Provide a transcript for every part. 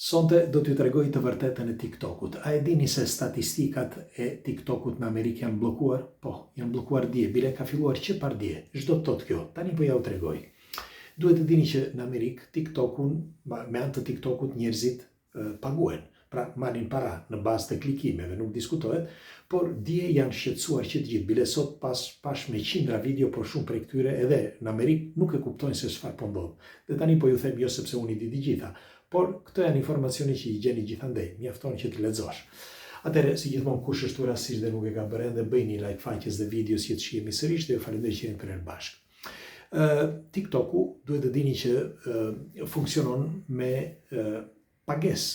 Sonte do t'ju tregoj të vërtetën e TikTokut. A e dini se statistikat e TikTokut në Amerikë janë bllokuar? Po, janë bllokuar dje, bile ka filluar që par dje. Çdo të thotë kjo. Tani po ja u tregoj. Duhet të dini që në Amerikë TikTokun, me anë të TikTokut njerëzit paguhen. Pra marrin para në bazë të klikimeve, nuk diskutohet, por dje janë shqetësuar që të gjithë. Bile sot pash me qindra video, por shumë prej këtyre edhe në Amerikë nuk e kuptojnë se çfarë po ndodh. Dhe tani po ju them jo sepse unë i di të gjitha, por këto janë informacione që i gjeni gjithandej, mjafton që të lexosh. Atëherë, si gjithmonë, kush është rastësisht dhe nuk e ka bërë ende, bëjni like faqes dhe videos që të shihemi sërish dhe ju falenderoj që jeni për bashkë. TikToku duhet të dini që funksionon me pagesë,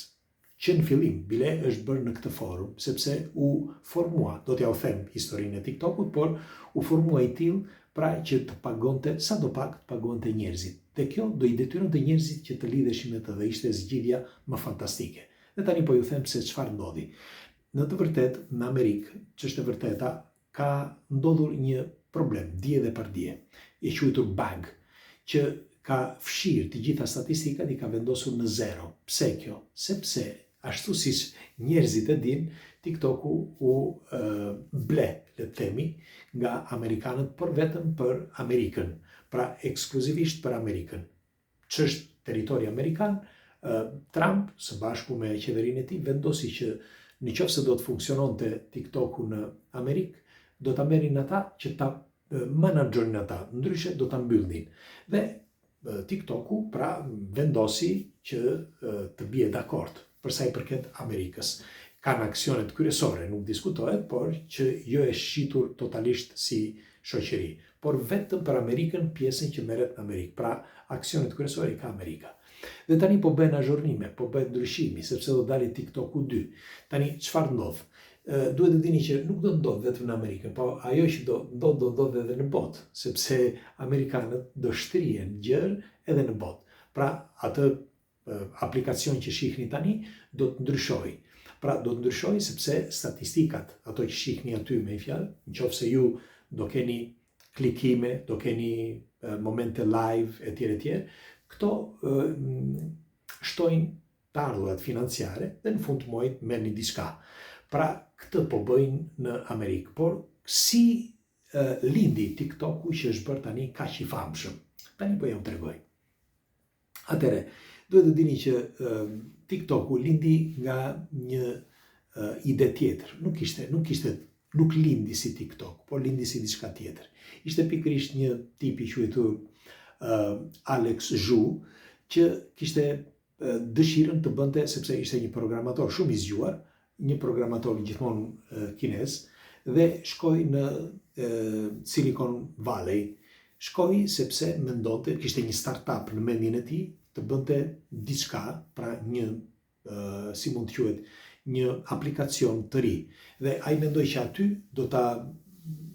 që në fillim, bile është bërë në këtë forum, sepse u formua, do t'ja u them historinë e TikTokut, por u formua i tillë pra që të pagonte, sa do pak të pagonte njerëzit. Dhe kjo do i detyronte njerëzit që të lidheshin me të dhe ishte zgjidhja më fantastike. Dhe tani po ju them se çfarë ndodhi. Në të vërtetë, në Amerikë, ç'është e vërteta, ka ndodhur një problem, dje dhe par dje, i quajtur bug, që ka fshirë të gjitha statistikat i ka vendosur në zero. Pse kjo? Sepse ashtu siç njerëzit e dinë, TikToku u ble, le të themi, nga amerikanët, por vetëm për Amerikën, pra ekskluzivisht për Amerikën. Ç'është territori amerikan, Trump, së bashku me qeverinë e tij, vendosi që nëse do të funksiononte TikToku në Amerikë, do ta merrin ata që ta menaxhonin ata, ndryshe do ta mbyllnin. Dhe TikToku pra vendosi që të bie dakord për sa i përket Amerikës. Kanë aksionet kryesore, nuk diskutohet, por që jo e shqitur totalisht si shoqëri, por vetëm për Amerikën, pjesën që merret në Amerikë. Pra, aksionet kryesore i ka Amerika. Dhe tani po bëhen azhurnime, po bëhet ndryshimi, sepse do dalë TikToku 2. Tani çfarë ndodh? Duhet të dini që nuk do ndodh vetëm në Amerikën, po ajo që do ndodh edhe në botë, sepse amerikanët do shtrihen gjërë edhe në botë. Pra, atë aplikacion që shihni tani do të ndryshojë. Pra, do të ndryshojë sepse statistikat, ato që shihni aty me fjalë, nëse ju do keni klikime, do keni momente live etj, këto shtojnë të ardhurat financiare dhe në fund të muajit merrni diçka. Pra, këtë po bëjnë në Amerikë, por si lindi TikToku që është bërë tani kaq i famshëm? Tani po ja u tregoj. Atëre, duhet të dini që TikToku lindi nga një ide tjetër. Nuk lindi si TikTok, por lindi si diçka tjetër. Ishte pikërisht një tip i quajtur Alex Zhu, që kishte dëshirën të bënte, sepse ishte një programator shumë i zgjuar, një programator gjithmonë kinez, dhe shkoi në Silicon Valley. Shkoi sepse mendonte, kishte një startup në mendjen e tij, të bënte diçka, pra si mund të quhet, një aplikacion të ri. Dhe ai mendoi që aty do ta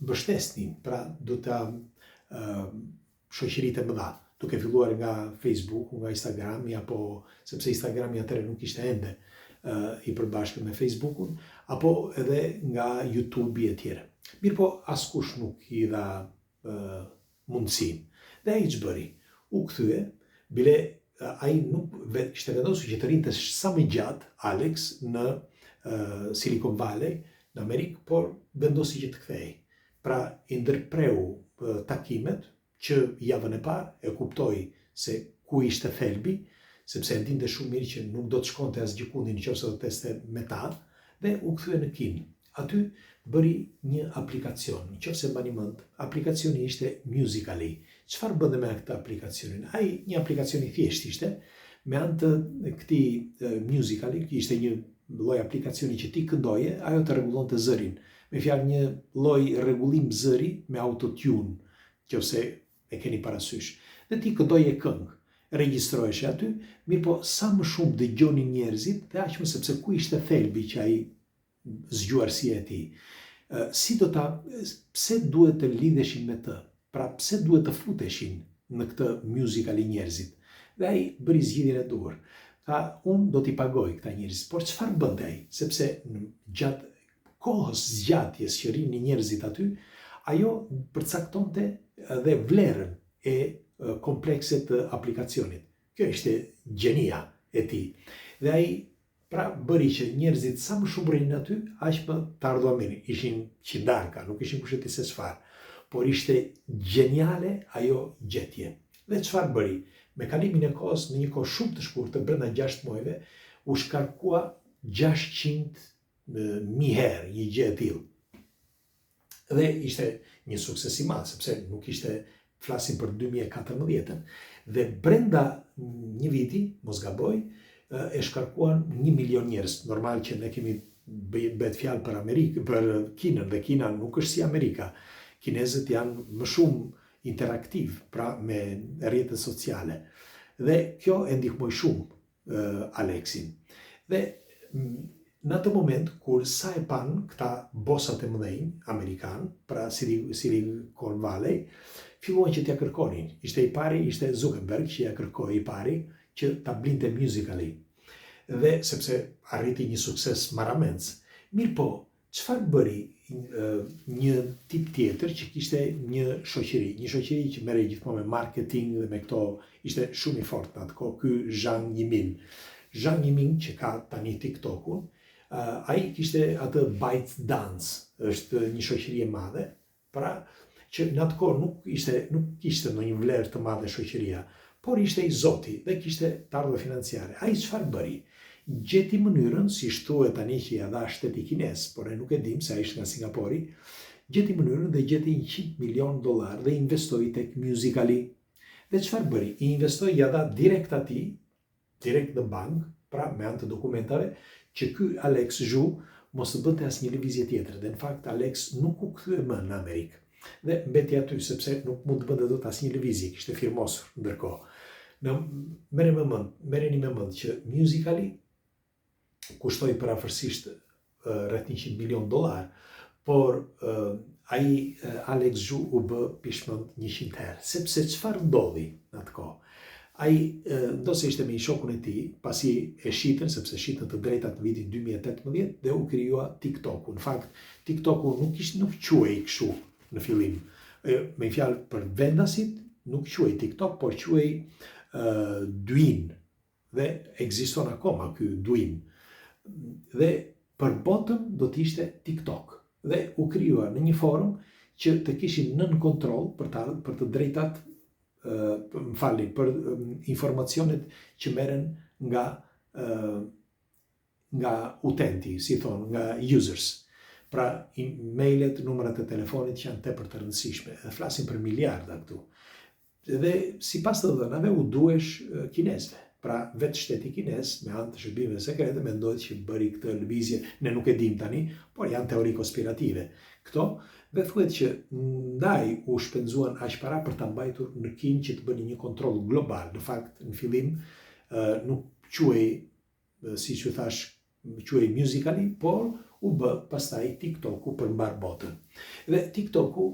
mbështesnin, pra do ta shoqëritë e mëdha, duke filluar nga Facebook, nga Instagrami, apo sepse Instagrami atëherë nuk ishte ende i përbashkët me Facebookun, apo edhe nga YouTube e tjerë. Mirë po, askush nuk i dha mundësin. Dhe ai ç'bëri? U kthye, bile ai nuk ishte vendosur që të rinte sa më gjatë Alex në Silicon Valley, në Amerikë, por vendosi që të kthehej. Pra, i ndërpreu takimet që javën e parë e kuptoi se ku ishte thelbi, sepse e dinte shumë mirë që nuk do të shkonte as gjikundi nëse do të teste me ta, dhe u kthye në Kinë. Aty bëri një aplikacion. Nëse mbani mend, aplikacioni ishte Musical.ly. Çfarë bënte me këtë aplikacionin? Ai një aplikacion i thjeshtë ishte, me anë të këtij Musical.ly, që ishte një lloj aplikacioni që ti këndoje, ajo të rregullonte zërin. Me fjalë, një lloj rregullim zëri me autotune, nëse e keni parasysh. Dhe ti këndoje këngë, regjistroheshe aty, mirë po sa më shumë dëgjonin njerëzit, dhe aq më sepse ku ishte thelbi që ai zgjuarësia e tij. Pse duhet të lidheshin me të? Pra, pse duhet të futeshin në këtë Musical.ly njerëzit? Dhe ai bëri zgjidhjen e duhur. Tha, unë do t'i pagoj këta njerëz. Por çfarë bënte ai? Sepse gjatë kohës zgjatjes që rinin njerëzit aty, ajo përcaktonte edhe vlerën e komplekse të aplikacionit. Kjo ishte gjenia e tij. Dhe ai pra bëri që njerëzit sa më shumë rrinë aty, aq më të ardhua mirë. Ishin qindarka, nuk ishin kushtet se çfarë, por ishte geniale ajo gjetje. Dhe çfarë bëri? Me kalimin e kohës, në një kohë shumë të shkurtër, brenda 6 muajve, u shkarkua 600.000 herë një gjë e tillë. Dhe ishte një sukses i madh, sepse nuk ishte, flasim për 2014-ën, dhe brenda një viti, mos gaboj, e shkarkuan 1 milion njerëz. Normal që ne kemi bëhet fjalë për Amerikën, për Kinën, dhe Kina nuk është si Amerika. Kinezët janë më shumë interaktiv, pra me rrjetet sociale. Dhe kjo e ndihmoi shumë Aleksin. Dhe në atë moment, kur sa e panë këta bosat e mëdhenj amerikanë, pra Silicon Valley, filluan që t'ja kërkonin. Ishte i pari, ishte Zuckerberg që ja kërkoi i pari që ta blinte Musical.ly. Dhe sepse arriti një sukses maramenc. Mirë po, çfarë bëri një tip tjetër që kishte një shoqëri që merrej gjithmonë me marketing dhe me këto, ishte shumë i fortë në atë kohë, ky Zhang Yiming. Zhang Yiming që ka tani TikTokun, ai kishte atë ByteDance, është një shoqëri e madhe, pra që në atë kohë nuk kishte ndonjë vlerë të madhe shoqëria, por ishte i zoti dhe kishte të ardhurë financiare. Ai çfarë bëri? Gjeti mënyrën, si thuhet tani që ja dha shteti kinez, por ne nuk e dim se ai është nga Singapori, gjeti mënyrën dhe gjeti $100 milion dhe investoi tek Musical.ly. Dhe çfarë bëri? I investoi, ja dha direkt atij, direkt në bank, pra me anë të dokumentave, që ky Alex Zhu mos të bënte asnjë lëvizje tjetër. Dhe në fakt Alex nuk u kthye më në Amerikë. Dhe mbeti aty sepse nuk mund të bënte dot asnjë lëvizje, kishte firmosur ndërkohë. Merreni me mend që Musical.ly kushtoi parafërsisht rreth $100 milion, por ai Alex Zhu u bë pishmend 100 herë. Sepse çfarë ndodhi në atë kohë? Ai ndose ishte me një shokun e tij, pasi e shitën, sepse shitën të drejtat në vitin 2018 dhe u krijua TikToku. Në fakt, TikToku nuk quhej kështu në fillim. Me fjalë për vendasit, nuk quhej TikTok, por quhej Douyin. Dhe ekziston akoma ky Douyin. Dhe për botën do të ishte TikTok. Dhe u krijua në një forum që të kishin nën kontroll për të drejtat, për informacionet që merren nga utenti, si thonë, nga users. Pra, mailet, numrat e telefonit që janë tepër të rëndësishme. Dhe flasim për miliarda këtu. Dhe sipas të dhënave u duhesh kinezëve. Pra, vetë shteti kinez, me anë të shërbimeve sekrete, mendohet që bëri këtë lëvizje, ne nuk e dim tani, por janë teori konspirative. Këto, dhe thuhet që ndaj u shpenzuan aq para për ta mbajtur në Kinë që të bëni një kontroll global. Në fakt, në fillim nuk quhej, siç u thash, quhej Musical.ly, por u bë pastaj TikToku për mbar botën. Dhe TikToku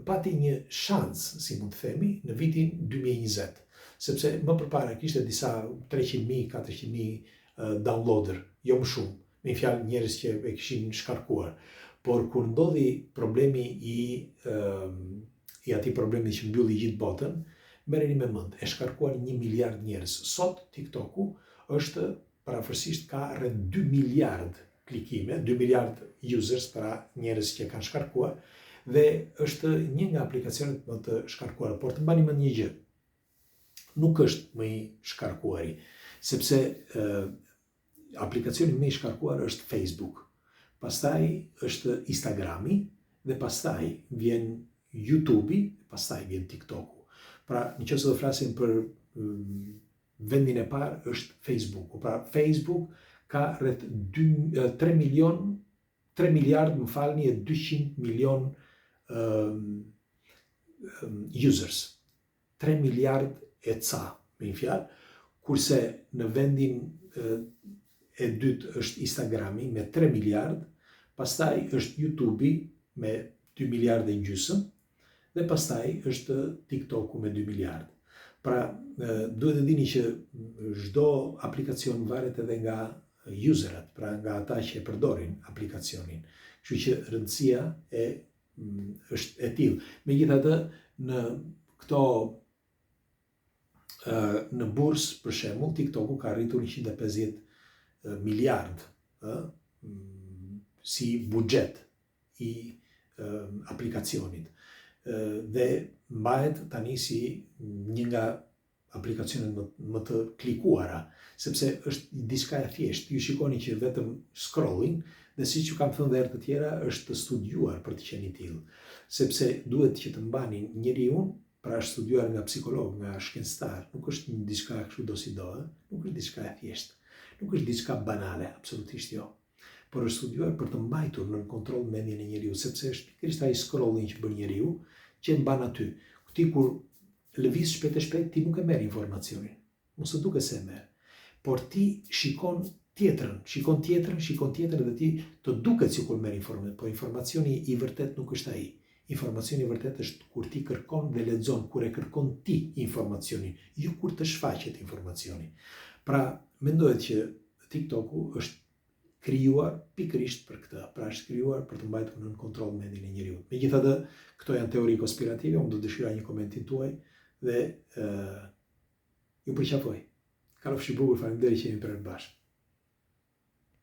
pati një shans, si mund të themi, në vitin 2020, sepse më përpara kishte disa 300.000, 400.000 downloader, jo më shumë, me fjalë njerëz që e kishin shkarkuar. Por kur ndodhi problemi i atij problemi që mbylli gjithë botën, merreni me mend, e shkarkuan 1 miliard njerëz. Sot TikToku është parafërsisht ka rreth 2 miliard klikime, 2 miliard users, pra njerëz që kanë shkarkuar, dhe është një nga aplikacionet më të shkarkuara. Por të mbani mend një gjë, nuk është më i shkarkuari, sepse aplikacioni më i shkarkuar është Facebook. Pastaj është Instagrami, dhe pastaj vjen YouTube-i, pastaj vjen TikToku. Pra, nëse do flasim për vendin e parë, është Facebooku. Pra, Facebook ka rreth 3 miliard, më falni, e 200 milion users. 3 miliard e ca, me një fjalë, kurse në vendin e dytë është Instagrami me 3 miliard, pastaj është YouTube-i me 2 miliard e gjysmë, dhe pastaj është TikToku me 2 miliard. Pra, duhet të dini që çdo aplikacion varet edhe nga userat, pra nga ata që e përdorin aplikacionin. Kështu që rëndësia është e tillë. Megjithatë, në bursë, për shembull, TikToku ka arritur 150 miliard si buxhet i aplikacionit dhe mbahet tani si një nga aplikacionet më të klikuara, sepse është diçka e thjeshtë. Ju shikoni që vetëm scrolling, dhe siç ju kam thënë dhe herë të tjera, është të studiuar për të qenë i tillë, sepse duhet që të mbani njeriu, pra është studiuar nga psikolog, nga shkencëtar, nuk është një diçka kështu do si do, nuk është diçka e thjeshtë, nuk është diçka banale, absolutisht jo. Por është studiuar për të mbajtur në kontroll mendjen e njeriu, sepse është pikërisht ai scrolling që bën njeriu, që mban aty. Ti kur lëviz shpejt e shpejt, ti nuk e merr informacionin, mos e duket se e merr, por ti shikon tjetrën dhe ti të duket sikur merr informacion, por informacioni i vërtet nuk është ai. Informacioni i vërtet është kur ti kërkon dhe lexon, kur e kërkon ti informacionin, jo kur të shfaqet informacioni. Pra, mendohet që TikToku është krijuar pikërisht për këtë, pra është krijuar për të mbajtur në kontroll mendjen e njeriu. Megjithatë, këto janë teori konspirative, unë do të dëshiroj një komentin tuaj dhe ju përqafoj. Kalofshi bukur, faleminderit që jemi bashkë.